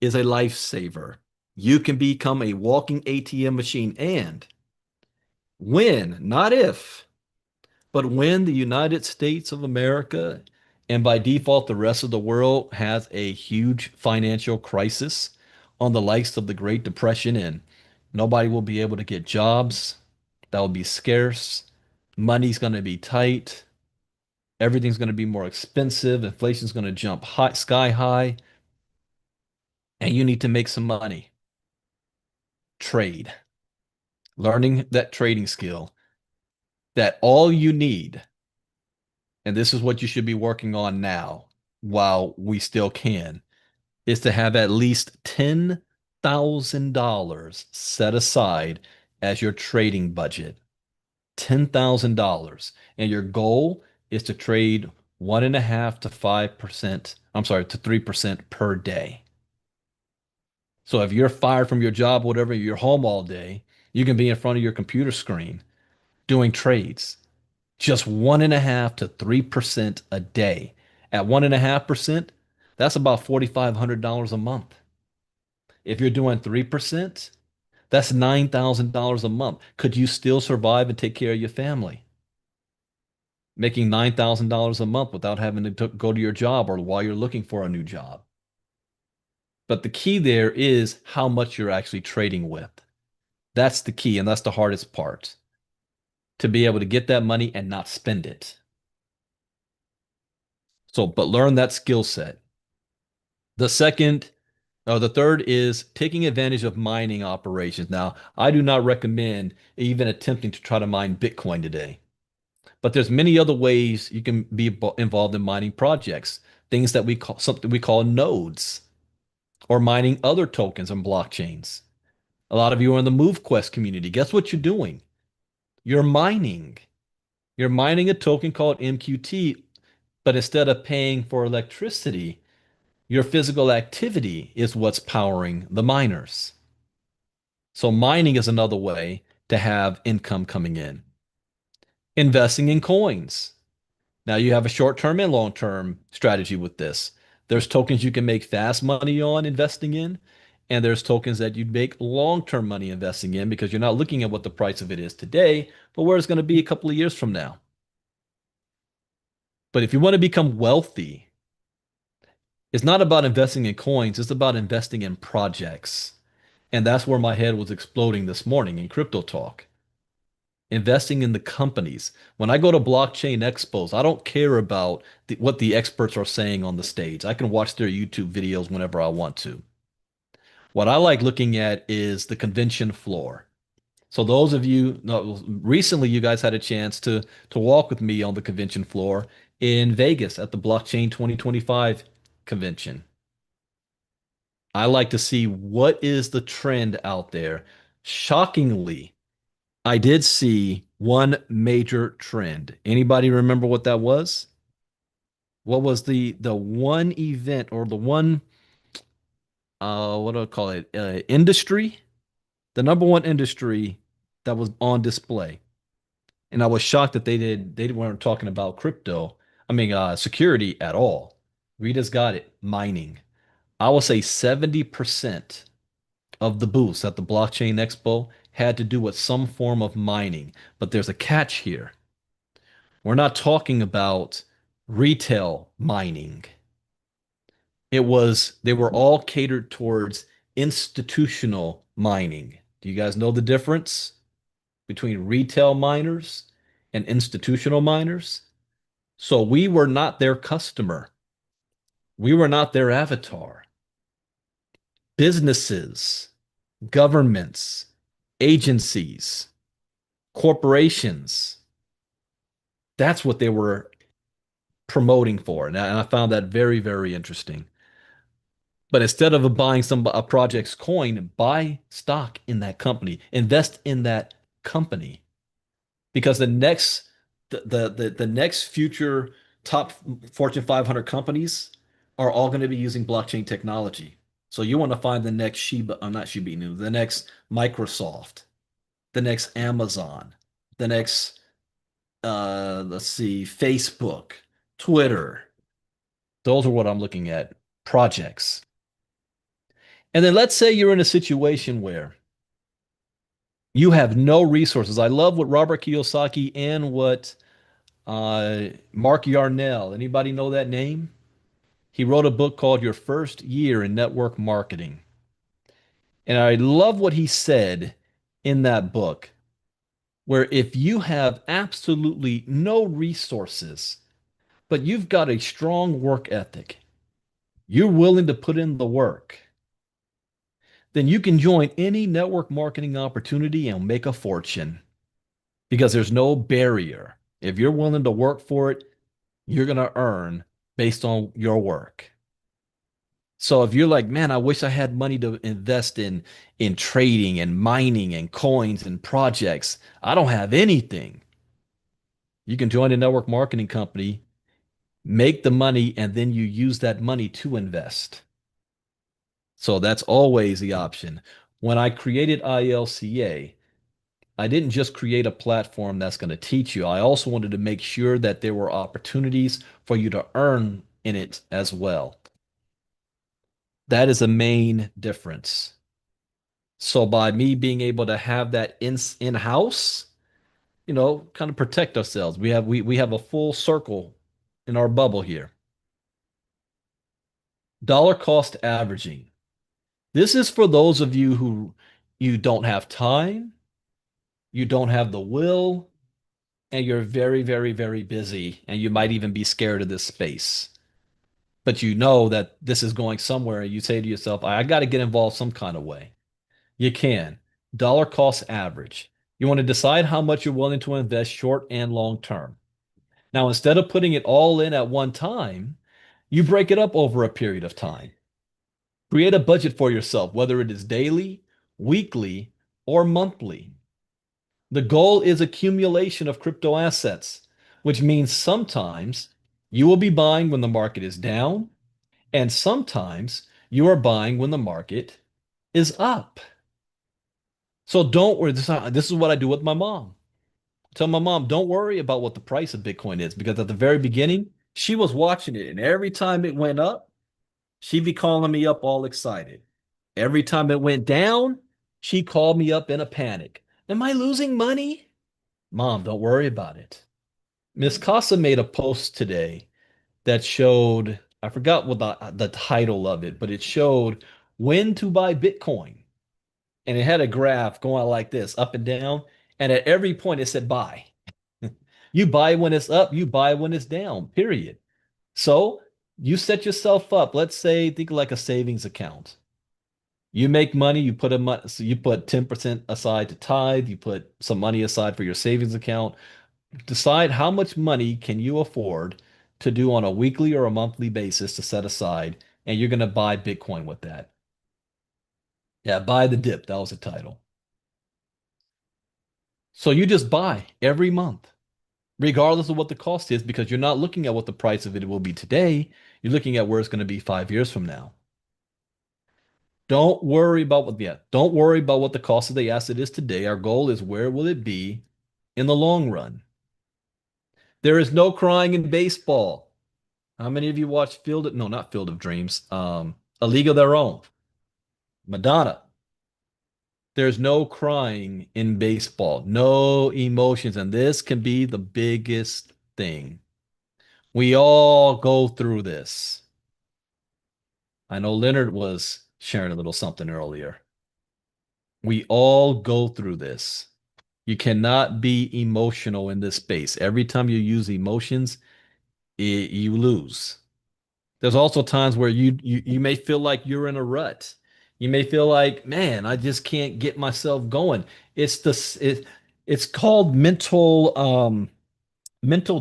is a lifesaver. You can become a walking ATM machine. And when, not if, but when the United States of America and by default the rest of the world has a huge financial crisis on the likes of the Great Depression and nobody will be able to get jobs, that will be scarce, money's going to be tight, everything's going to be more expensive, inflation's going to jump high, sky high, and you need to make some money. Trade. Learning that trading skill that all you need, and this is what you should be working on now while we still can, is to have at least $10,000 set aside as your trading budget. $10,000. And your goal is to trade 1.5 to 5%, I'm sorry, to 3% per day. So if you're fired from your job, whatever, you're home all day, you can be in front of your computer screen doing trades. Just 1.5 to 3% a day. At 1.5%, that's about $4,500 a month. If you're doing 3%, that's $9,000 a month. Could you still survive and take care of your family? Making $9,000 a month without having to go to your job or while you're looking for a new job. But the key there is how much you're actually trading with. That's the key, and that's the hardest part. To be able to get that money and not spend it. So, but learn that skill set. The third is taking advantage of mining operations. Now, I do not recommend even attempting to try to mine Bitcoin today, but there's many other ways you can be involved in mining projects, things that we call something we call nodes, or mining other tokens and blockchains. A lot of you are in the MoveQuest community. Guess what you're doing? You're mining. You're mining a token called MQT, but instead of paying for electricity, your physical activity is what's powering the miners. So mining is another way to have income coming in. Investing in coins. Now you have a short-term and long-term strategy with this. There's tokens you can make fast money on investing in, and there's tokens that you'd make long-term money investing in because you're not looking at what the price of it is today, but where it's going to be a couple of years from now. But if you want to become wealthy, it's not about investing in coins, it's about investing in projects. And that's where my head was exploding this morning in crypto talk. Investing in the companies. When I go to blockchain expos, I don't care about what the experts are saying on the stage. I can watch their YouTube videos whenever I want to. What I like looking at is the convention floor. So those of you, no, recently you guys had a chance to walk with me on the convention floor in Vegas at the Blockchain 2025 convention. I like to see what is the trend out there. Shockingly, I did see one major trend. Anybody remember what that was? What was the one event or the one what do I call it? Industry? The number one industry that was on display. And I was shocked that they weren't talking about crypto. I mean security at all. We just got it, mining. I will say 70% of the booths at the Blockchain Expo had to do with some form of mining. But there's a catch here. We're not talking about retail mining. They were all catered towards institutional mining. Do you guys know the difference between retail miners and institutional miners? So we were not their customer. We were not their avatar. Businesses, governments, agencies, corporations. That's what they were promoting for. And I found that very, very interesting. But instead of buying a project's coin, buy stock in that company, invest in that company. Because the next future top Fortune 500 companies are all going to be using blockchain technology. So you want to find the next not Shiba Inu, the next Microsoft, the next Amazon, the next let's see, Facebook, Twitter. Those are what I'm looking at, projects. And then let's say you're in a situation where you have no resources. I love what Robert Kiyosaki and what Mark Yarnell, anybody know that name? He wrote a book called Your First Year in Network Marketing. And I love what he said in that book, where if you have absolutely no resources, but you've got a strong work ethic, you're willing to put in the work, then you can join any network marketing opportunity and make a fortune because there's no barrier. If you're willing to work for it, you're going to earn based on your work. So if you're like, man, I wish I had money to invest in trading and mining and coins and projects. I don't have anything. You can join a network marketing company, make the money, and then you use that money to invest. So that's always the option. When I created ILCA, I didn't just create a platform that's going to teach you. I also wanted to make sure that there were opportunities for you to earn in it as well. That is a main difference. So by me being able to have that in-house, kind of protect ourselves. We have a full circle in our bubble here. Dollar cost averaging. This is for those of you who you don't have time, you don't have the will, and you're very, very, very busy, and you might even be scared of this space. But you know that this is going somewhere, and you say to yourself, I got to get involved some kind of way. You can. Dollar cost average. You want to decide how much you're willing to invest short and long term. Now, instead of putting it all in at one time, you break it up over a period of time. Create a budget for yourself, whether it is daily, weekly, or monthly. The goal is accumulation of crypto assets, which means sometimes you will be buying when the market is down, and sometimes you are buying when the market is up. So don't worry. This is what I do with my mom. Tell my mom, don't worry about what the price of Bitcoin is because at the very beginning, she was watching it, and every time it went up, she'd be calling me up all excited. Every time it went down, she called me up in a panic. Am I losing money? Mom, don't worry about it. Miss Casa made a post today that showed, I forgot what the title of it, but it showed when to buy Bitcoin. And it had a graph going like this, up and down. And at every point, it said buy. You buy when it's up, you buy when it's down, period. So you set yourself up. Let's say, think like a savings account. You make money, you put so you put 10% aside to tithe, you put some money aside for your savings account. Decide how much money can you afford to do on a weekly or a monthly basis to set aside, and you're going to buy Bitcoin with that. Yeah, buy the dip. That was the title. So you just buy every month, regardless of what the cost is, because you're not looking at what the price of it will be today. You're looking at where it's going to be 5 years from now. Don't worry about what the cost of the asset is today. Our goal is where will it be in the long run? There is no crying in baseball. How many of you watch no, not Field of Dreams, A League of Their Own? Madonna. There's no crying in baseball, no emotions, and this can be the biggest thing. We all go through this. I know Leonard was sharing a little something earlier. We all go through this. You cannot be emotional in this space. Every time you use emotions, you lose. There's also times where you may feel like you're in a rut. You may feel like, man, I just can't get myself going. It's called mental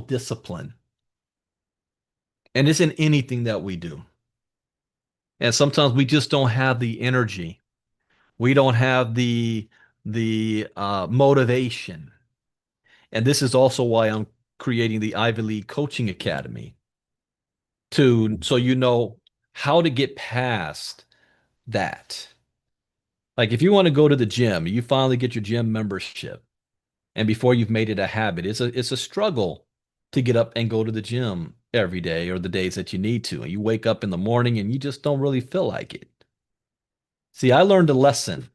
discipline. And it's in anything that we do. And sometimes we just don't have the energy. We don't have the motivation. And this is also why I'm creating the Ivy League Coaching Academy so you know how to get past that. Like if you want to go to the gym, you finally get your gym membership, and before you've made it a habit, it's a struggle to get up and go to the gym every day or the days that you need to. And you wake up in the morning and you just don't really feel like it. See, I learned a lesson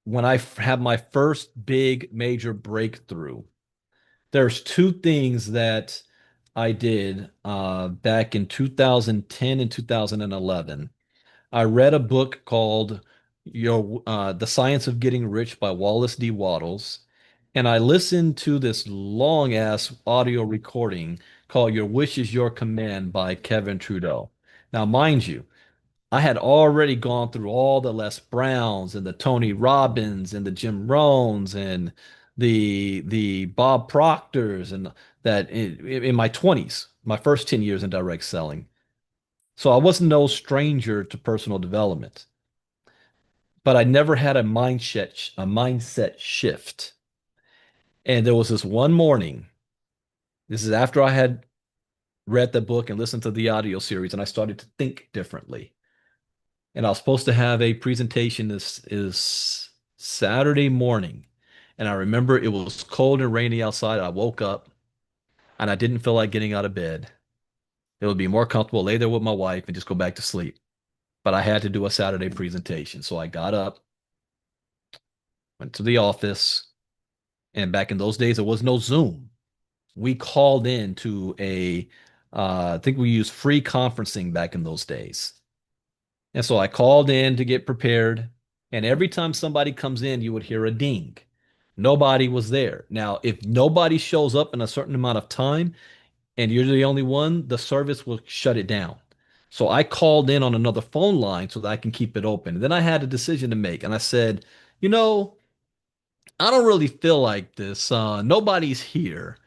when I had my first big major breakthrough. There's two things that I did back in 2010 and 2011. I read a book called The Science of Getting Rich by Wallace D. Wattles, and I listened to this long ass audio recording called Your Wish is Your Command by Kevin Trudeau. Now, mind you, I had already gone through all the Les Browns and the Tony Robbins and the Jim Rohns and the Bob Proctors and that in my 20s, my first 10 years in direct selling. So I was no stranger to personal development, but I never had a mindset shift. And there was this one morning, this is after I had read the book and listened to the audio series, and I started to think differently. And I was supposed to have a presentation this is Saturday morning. And I remember it was cold and rainy outside. I woke up and I didn't feel like getting out of bed. It would be more comfortable, lay there with my wife and just go back to sleep. But I had to do a Saturday presentation. So I got up, went to the office, and back in those days, there was no Zoom. We called in to I think we used free conferencing back in those days. And so I called in to get prepared. And every time somebody comes in, you would hear a ding. Nobody was there. Now, if nobody shows up in a certain amount of time and you're the only one, the service will shut it down. So I called in on another phone line so that I can keep it open. Then I had a decision to make. And I said, you know, I don't really feel like this. Nobody's here.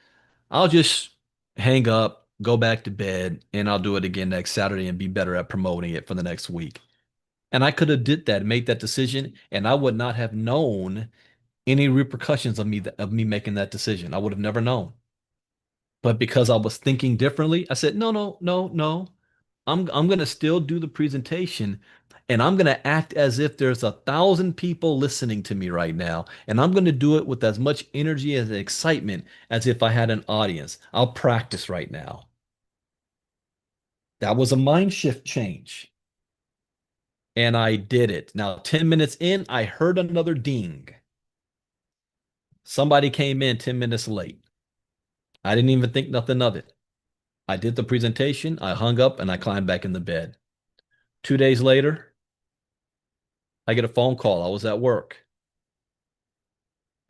I'll just hang up, go back to bed, and I'll do it again next Saturday and be better at promoting it for the next week. And I could have did that, made that decision, and I would not have known any repercussions of me making that decision. I would have never known. But because I was thinking differently, I said, no, no, no, no. I'm gonna still do the presentation, And I'm going to act as if there's 1,000 people listening to me right now. And I'm going to do it with as much energy and excitement as if I had an audience. I'll practice right now. That was a mind shift change. And I did it. Now, 10 minutes in, I heard another ding. Somebody came in 10 minutes late. I didn't even think nothing of it. I did the presentation, I hung up, and I climbed back in the bed. 2 days later, I get a phone call. I was at work.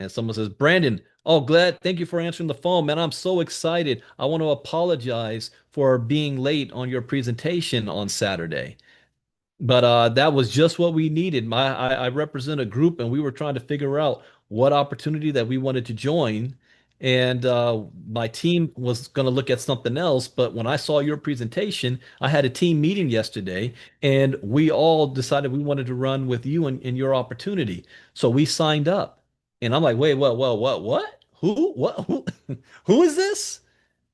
And someone says, Brandon, oh, glad. Thank you for answering the phone, man. I'm so excited. I want to apologize for being late on your presentation on Saturday. But that was just what we needed. I represent a group, and we were trying to figure out what opportunity that we wanted to join. And my team was going to look at something else. But when I saw your presentation, I had a team meeting yesterday, and we all decided we wanted to run with you in your opportunity. So we signed up. And I'm like, wait, what? Who? What? Who? Who is this?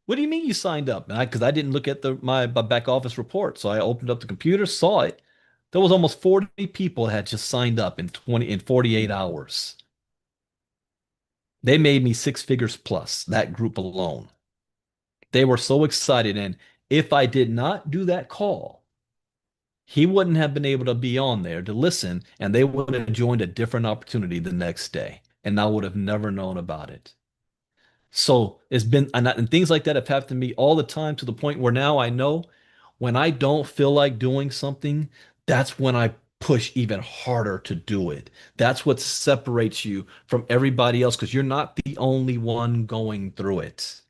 What do you mean you signed up? And because I didn't look at my back office report. So I opened up the computer, saw it. There was almost 40 people that had just signed up in 48 hours. They made me six figures plus, that group alone. They were so excited. And if I did not do that call, he wouldn't have been able to be on there to listen, and they would have joined a different opportunity the next day. And I would have never known about it. So it's been, and things like that have happened to me all the time to the point where now I know when I don't feel like doing something, that's when I push even harder to do it. That's what separates you from everybody else because you're not the only one going through it.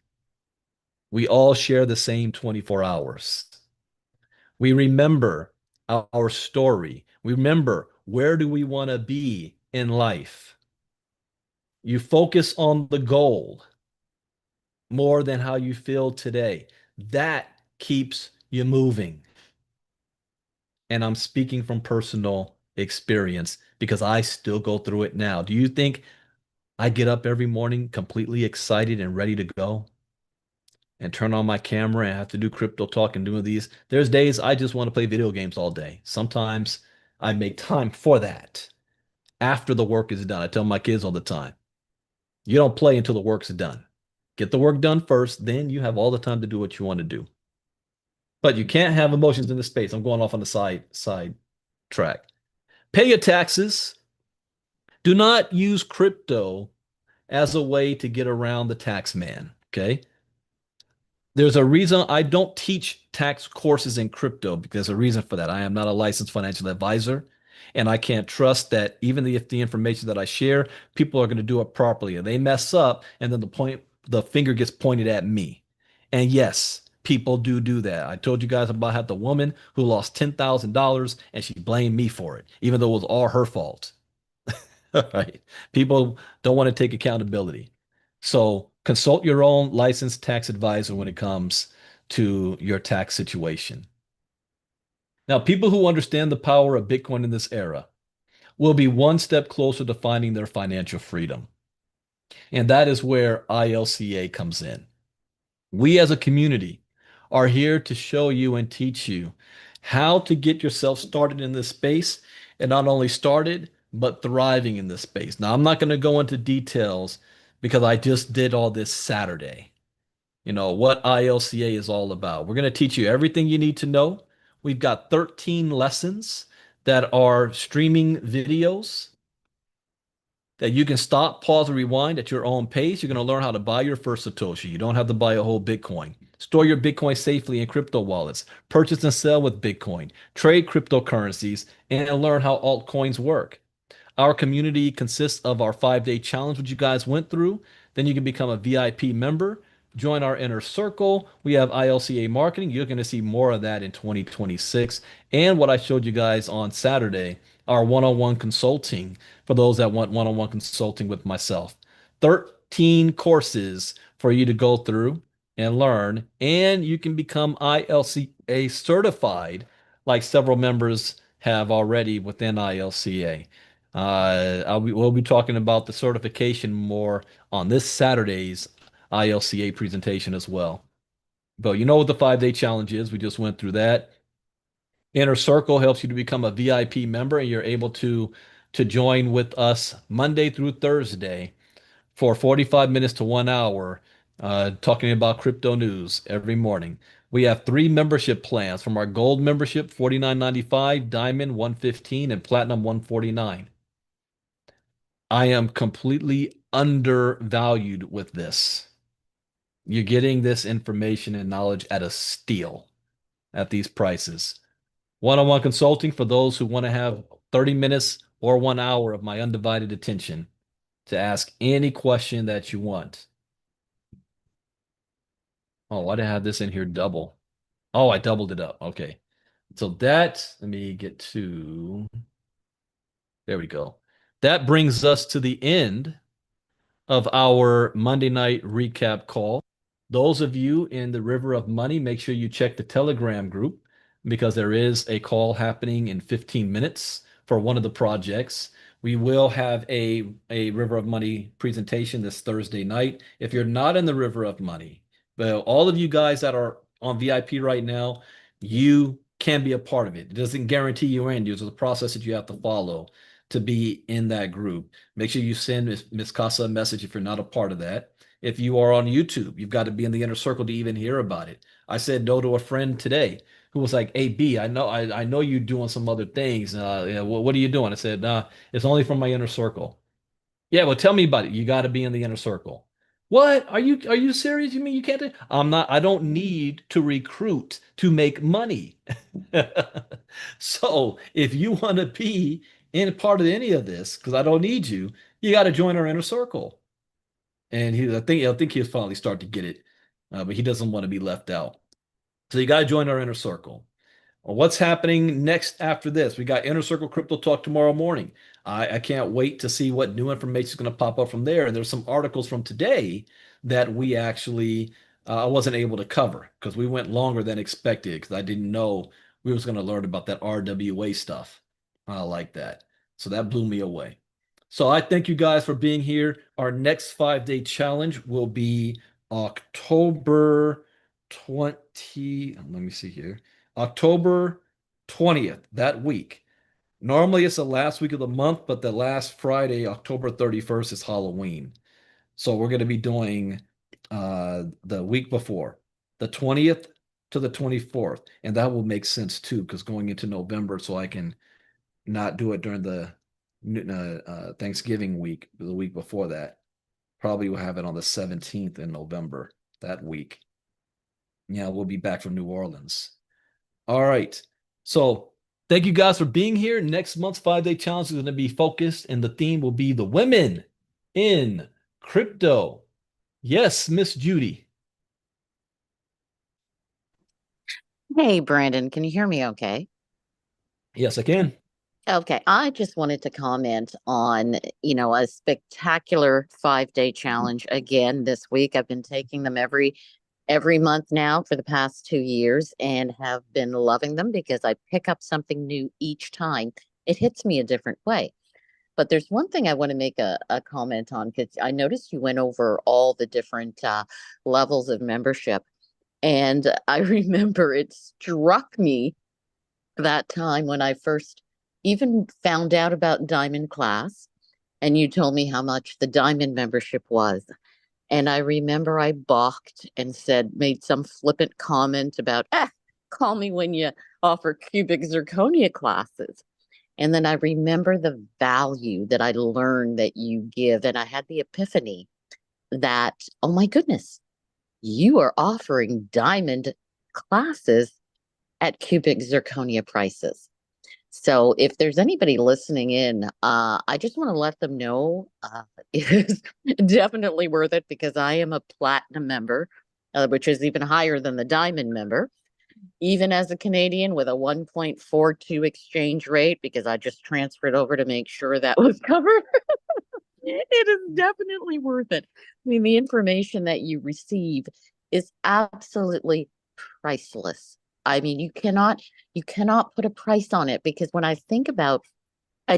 We all share the same 24 hours. We remember our story. We remember where do we want to be in life. You focus on the goal more than how you feel today. That keeps you moving. And I'm speaking from personal experience because I still go through it now. Do you think I get up every morning completely excited and ready to go and turn on my camera and have to do crypto talk and doing these? There's days I just want to play video games all day. Sometimes I make time for that after the work is done. I tell my kids all the time, you don't play until the work's done. Get the work done first, then you have all the time to do what you want to do. But you can't have emotions in this space. I'm going off on the side track. Pay your taxes. Do not use crypto as a way to get around the tax man. Okay. There's a reason I don't teach tax courses in crypto because there's a reason for that. I am not a licensed financial advisor, and I can't trust that even if the information that I share, people are going to do it properly. And they mess up, and then the finger gets pointed at me. And yes, people do that. I told you guys about how the woman who lost $10,000 and she blamed me for it, even though it was all her fault. Right? People don't want to take accountability. So consult your own licensed tax advisor when it comes to your tax situation. Now, people who understand the power of Bitcoin in this era will be one step closer to finding their financial freedom. And that is where ILCA comes in. We as a community are here to show you and teach you how to get yourself started in this space and not only started, but thriving in this space. Now, I'm not going to go into details because I just did all this Saturday. You know, what ILCA is all about. We're going to teach you everything you need to know. We've got 13 lessons that are streaming videos that you can stop, pause, and rewind at your own pace. You're going to learn how to buy your first Satoshi. You don't have to buy a whole Bitcoin. Store your Bitcoin safely in crypto wallets. Purchase and sell with Bitcoin. Trade cryptocurrencies and learn how altcoins work. Our community consists of our 5-day challenge, which you guys went through. Then you can become a VIP member, join our inner circle. We have ILCA marketing. You're going to see more of that in 2026. And what I showed you guys on Saturday, our one-on-one consulting for those that want one-on-one consulting with myself. 13 courses for you to go through and learn, and you can become ILCA certified like several members have already within ILCA. We'll be talking about the certification more on this Saturday's ILCA presentation as well. But you know what the 5-day challenge is. We just went through that. Inner Circle helps you to become a VIP member, and you're able to join with us Monday through Thursday for 45 minutes to 1 hour, talking about crypto news every morning. We have three membership plans from our gold membership, $49.95, diamond $115, and platinum $149. I am completely undervalued with this. You're getting this information and knowledge at a steal at these prices. One-on-one consulting for those who want to have 30 minutes or 1 hour of my undivided attention to ask any question that you want. Oh, why did I have this in here double? Oh, I doubled it up. Okay. So that, let me get to, there we go. That brings us to the end of our Monday night recap call. Those of you in the River of Money, make sure you check the Telegram group because there is a call happening in 15 minutes for one of the projects. We will have a River of Money presentation this Thursday night. If you're not in the River of Money, but all of you guys that are on VIP right now, you can be a part of it. It doesn't guarantee you're in. There's a process that you have to follow to be in that group. Make sure you send Miss Casa a message if you're not a part of that. If you are on YouTube, you've got to be in the inner circle to even hear about it. I said no to a friend today who was like, "Hey B, I know you doing some other things. What are you doing?" I said, "Nah, it's only from my inner circle." Yeah, well, tell me about it. You got to be in the inner circle. What? Are you serious? You mean you can't do? I'm not, I don't need to recruit to make money. So if you want to be in part of any of this, because I don't need you, you got to join our inner circle. And I think he'll finally start to get it, but he doesn't want to be left out. So you got to join our inner circle. Well, what's happening next after this? We got Inner Circle Crypto Talk tomorrow morning. I can't wait to see what new information is going to pop up from there. And there's some articles from today that we actually I wasn't able to cover because we went longer than expected because I didn't know we was going to learn about that RWA stuff like that. So that blew me away. So I thank you guys for being here. Our next 5-day challenge will be October 20. Let me see here. October 20th, that week. Normally it's the last week of the month, but the last Friday, October 31st, is Halloween. So we're going to be doing the week before, the 20th to the 24th. And that will make sense too, because going into November, so I can not do it during the Thanksgiving week, the week before that. Probably will have it on the 17th in November, that week. Yeah, we'll be back from New Orleans. All right. So thank you guys for being here. Next month's 5-day challenge is going to be focused, and the theme will be the women in crypto. Yes, Miss Judy. Hey, Brandon, can you hear me okay? Yes, I can. Okay, I just wanted to comment on, a spectacular 5-day challenge again this week. I've been taking them every month now for the past 2 years and have been loving them because I pick up something new each time. It hits me a different way. But there's one thing I want to make a comment on because I noticed you went over all the different levels of membership. And I remember it struck me that time when I first even found out about Diamond Class, and you told me how much the Diamond membership was. And I remember I balked and made some flippant comment about, call me when you offer cubic zirconia classes. And then I remember the value that I learned that you give. And I had the epiphany that, oh my goodness, you are offering diamond classes at cubic zirconia prices. So if there's anybody listening in, I just want to let them know it is definitely worth it because I am a platinum member, which is even higher than the diamond member. Even as a Canadian with a 1.42 exchange rate, because I just transferred over to make sure that was covered. It is definitely worth it. I mean, the information that you receive is absolutely priceless. I mean, you cannot put a price on it because when I think about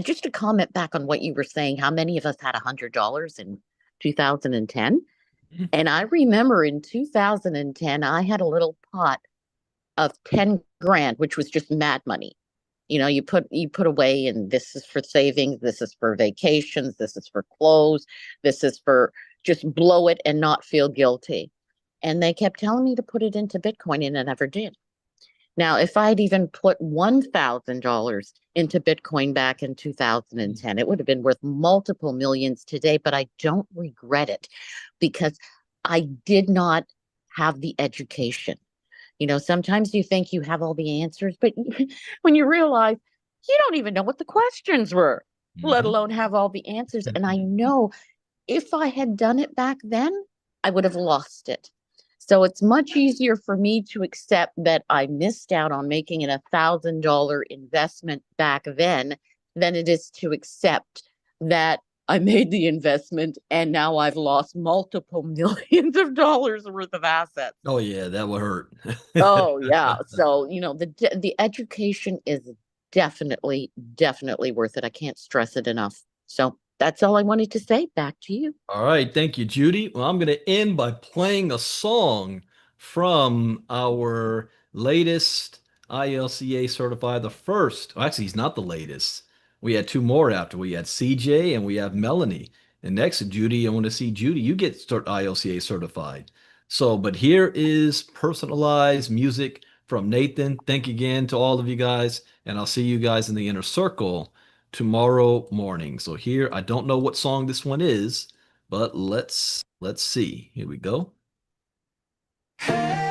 just to comment back on what you were saying, how many of us had $100 in 2010? And I remember in 2010, I had a little pot of 10 grand, which was just mad money. You put away, and this is for savings, this is for vacations, this is for clothes, this is for just blow it and not feel guilty. And they kept telling me to put it into Bitcoin, and I never did. Now, if I'd even put $1,000 into Bitcoin back in 2010, it would have been worth multiple millions today, but I don't regret it because I did not have the education. Sometimes you think you have all the answers, but when you realize you don't even know what the questions were, let alone have all the answers. And I know if I had done it back then, I would have lost it. So it's much easier for me to accept that I missed out on making an $1,000 investment back then than it is to accept that I made the investment and now I've lost multiple millions of dollars worth of assets. Oh yeah, that would hurt. Oh yeah. So, the education is definitely worth it. I can't stress it enough. So that's all I wanted to say. Back to you. All right, thank you, Judy. Well, I'm going to end by playing a song from our latest ILCA certified, the first. Actually, he's not the latest. We had two more after. We had CJ and we have Melanie. And next, Judy, I want to see Judy. You get ILCA certified. So, but here is personalized music from Nathan. Thank you again to all of you guys, and I'll see you guys in the inner circle tomorrow morning. So here, I don't know what song this one is, but let's see. Here we go. Hey.